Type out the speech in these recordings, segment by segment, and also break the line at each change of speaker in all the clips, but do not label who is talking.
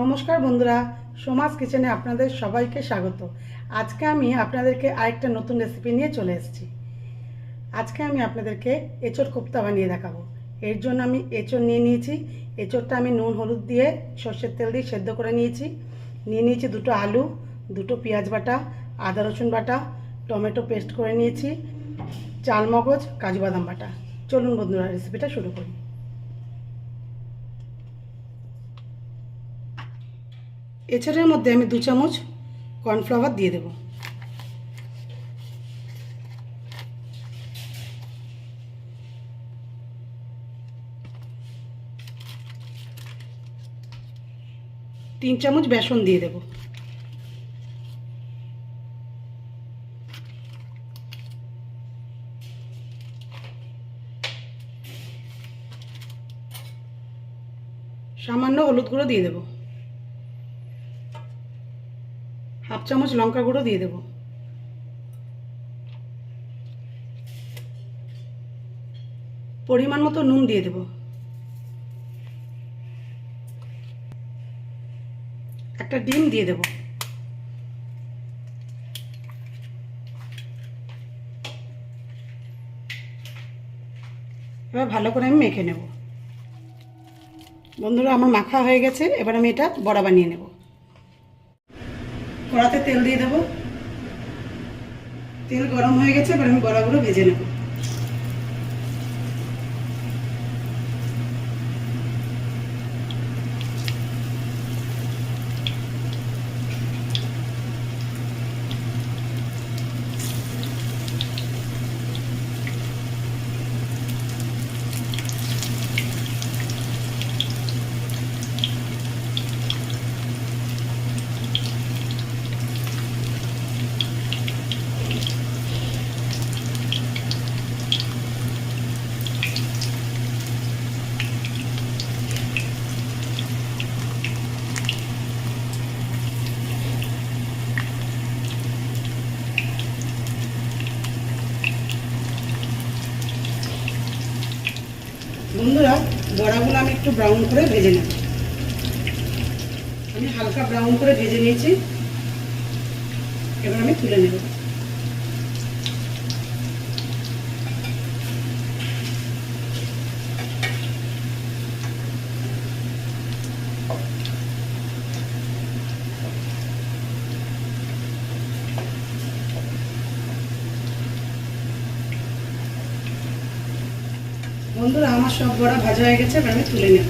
নমস্কার বন্ধুরা, সোমাস কিচেনে আপনাদের সবাইকে স্বাগত। আজকে আমি আপনাদেরকে আরেকটা নতুন রেসিপি নিয়ে চলে এসেছি। আজকে আমি আপনাদেরকে এঁচোড় কোপ্তা বানিয়ে দেখাবো। এর জন্য আমি এঁচোড় নিয়ে নিয়েছি। এঁচোড়টা আমি নুন হলুদ দিয়ে সর্ষের তেল দিয়ে সেদ্ধ করে নিয়েছি। নিয়ে নিয়েছি দুটো আলু, দুটো পেঁয়াজ বাটা, আদা রসুন বাটা, টমেটো পেস্ট করে নিয়েছি, চালমগজ, কাজু বাদাম বাটা। চলুন বন্ধুরা, রেসিপিটা শুরু করি। এঁচোড়ের মধ্যে আমি 2 চামচ কর্নফ্লাওয়ার দিয়ে দেব। তিন চামচ বেসন দিয়ে দেব। সামান্য হলুদ গুঁড়ো দিয়ে দেব। হাফ চামচ লঙ্কা গুঁড়ো দিয়ে দেব। পরিমাণ মতো নুন দিয়ে দেব। একটা ডিম দিয়ে দেব। এবার ভালো করে আমি মেখে নেব। বন্ধুরা, আমার মাখা হয়ে গেছে। এবার আমি এটা বড়া বানিয়ে নেব। কড়াতে তেল দিয়ে দেব। তেল গরম হয়ে গেছে। এবার আমি বড়াগুলো ভেজে নেব। বন্ধুরা, বড়াগুলো আমি একটু ব্রাউন করে ভেজে নেব। আমি হালকা ব্রাউন করে ভেজে নিয়েছি। এবার আমি তুলে নেব। বন্ধুরা, আমার সব বড়া ভাজা হয়ে গেছে। এবার আমি তুলে নেব।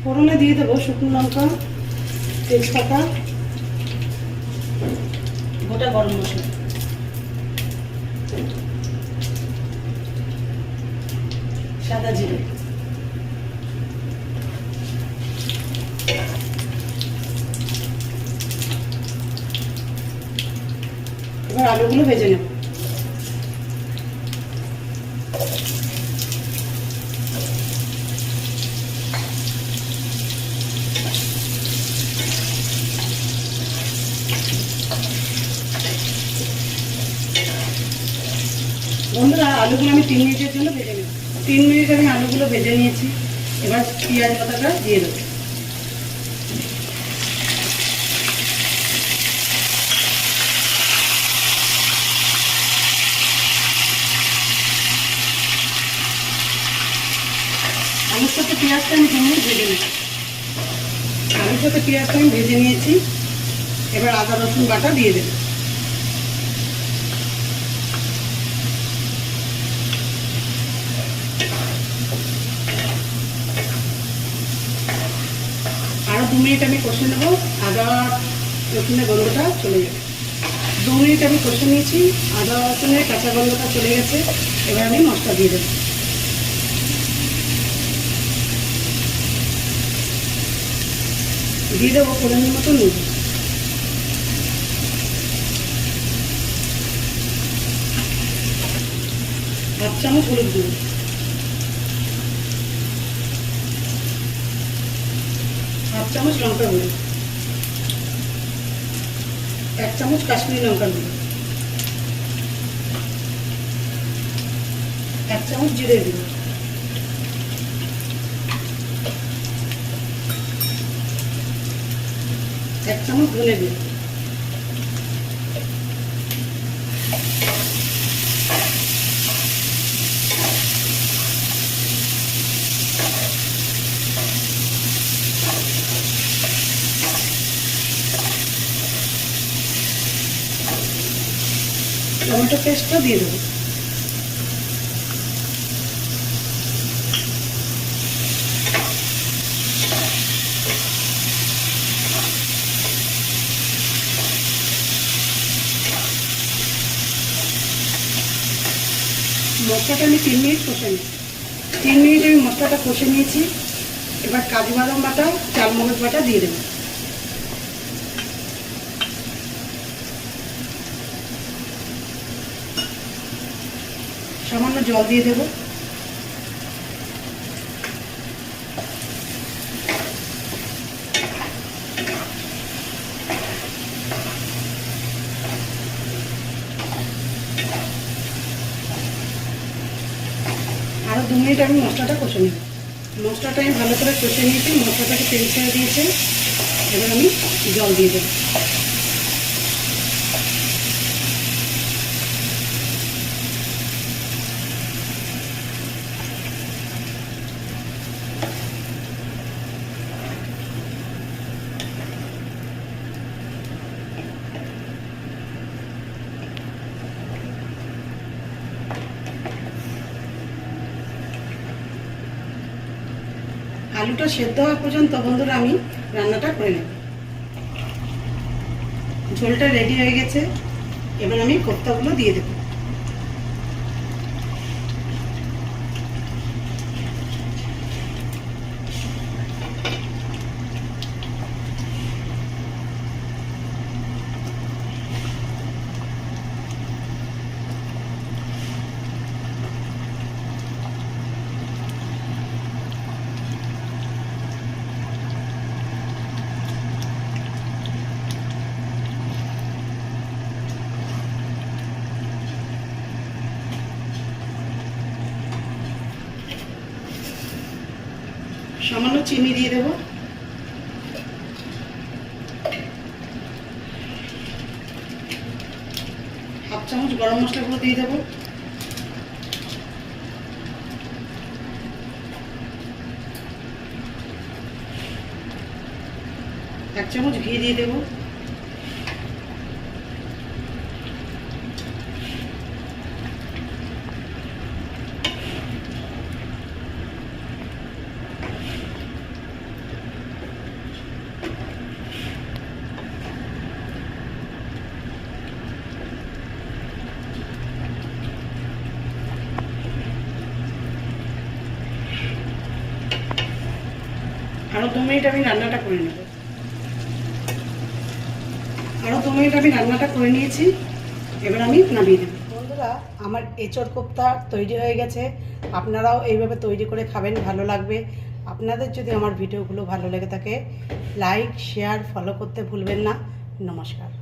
ফোড়নে দিয়ে দেবো শুকনো লঙ্কা, তেজপাতা, গোটা গরম মশলা। সাদা জিরে। এবার আলুগুলো ভেজে নেব। বন্ধুরা, আলুগুলো আমি 3 মিনিটের জন্য ভেজে নেব। 3 মিনিট আমি আলুগুলো ভেজে নিয়েছি। এবার পেঁয়াজ পাতাটা দিয়ে দেবো। আলুর সাথে পেঁয়াজটা আমি 2 মিনিট ভেজে নেব। আলুর সাথে পেঁয়াজটা আমি ভেজে নিয়েছি। এবার আদা রসুন বাটা দিয়ে দেব। আরও 2 মিনিট আমি কষে নেব। আদা রসুনের গন্ধটা চলে যাবে। 2 মিনিট আমি কষে নিয়েছি। আদা রসুনের কাঁচা গন্ধটা চলে গেছে। এবার আমি মশলা দিয়ে দেবো। দিয়ে দেবো পরিমাণ মতো নুন। হাফ চামচ হলুদ গুঁড়ো। হাফ চামচ লঙ্কা গুঁড়ো। 1 চামচ কাশ্মীরি লঙ্কার গুঁড়ো। 1 চামচ জিরে দিব, 1 চামচ ধনে দিব, টমেটো পেস্টটা দিয়ে দেবো, মশলাটা আমি 3 মিনিট কষে নিই। 3 মিনিট আমি মশলাটা কষে নিয়েছি। এবার কাজু বাদাম বাটা, চালমগজ বাটা দিয়ে দেবো, সামান্য জল দিয়ে দেবো, আরও 2 মিনিট আমি মশলাটা কষে নেব। মশলাটা আমি ভালো করে কষে নিয়েছি, মশলাটাকে তেল ছেড়ে দিয়েছে। এবার আমি জল দিয়ে দেবো, আলুটা সেদ্ধ হওয়া পর্যন্ত বন্ধুরা আমি রান্নাটা করে নেব। ঝোলটা রেডি হয়ে গেছে। এবার আমি কোপ্তাগুলো দিয়ে দেব, সামান্য চিনি দিয়ে দেব, হাফ চামচ গরম মশলা গুঁড়ো দিয়ে দেব, 1 চামচ ঘি দিয়ে দেব, আরও 2 মিনিট আমি রান্নাটা করে নেব। আরও 2 মিনিট আমি রান্নাটা করে নিয়েছি। এবার আমি নামিয়ে দেব। বন্ধুরা, আমার এঁচড় কোপ্তা তৈরি হয়ে গেছে। আপনারাও এইভাবে তৈরি করে খাবেন, ভালো লাগবে। আপনাদের যদি আমার ভিডিওগুলো ভালো লেগে থাকে, লাইক, শেয়ার, ফলো করতে ভুলবেন না। নমস্কার।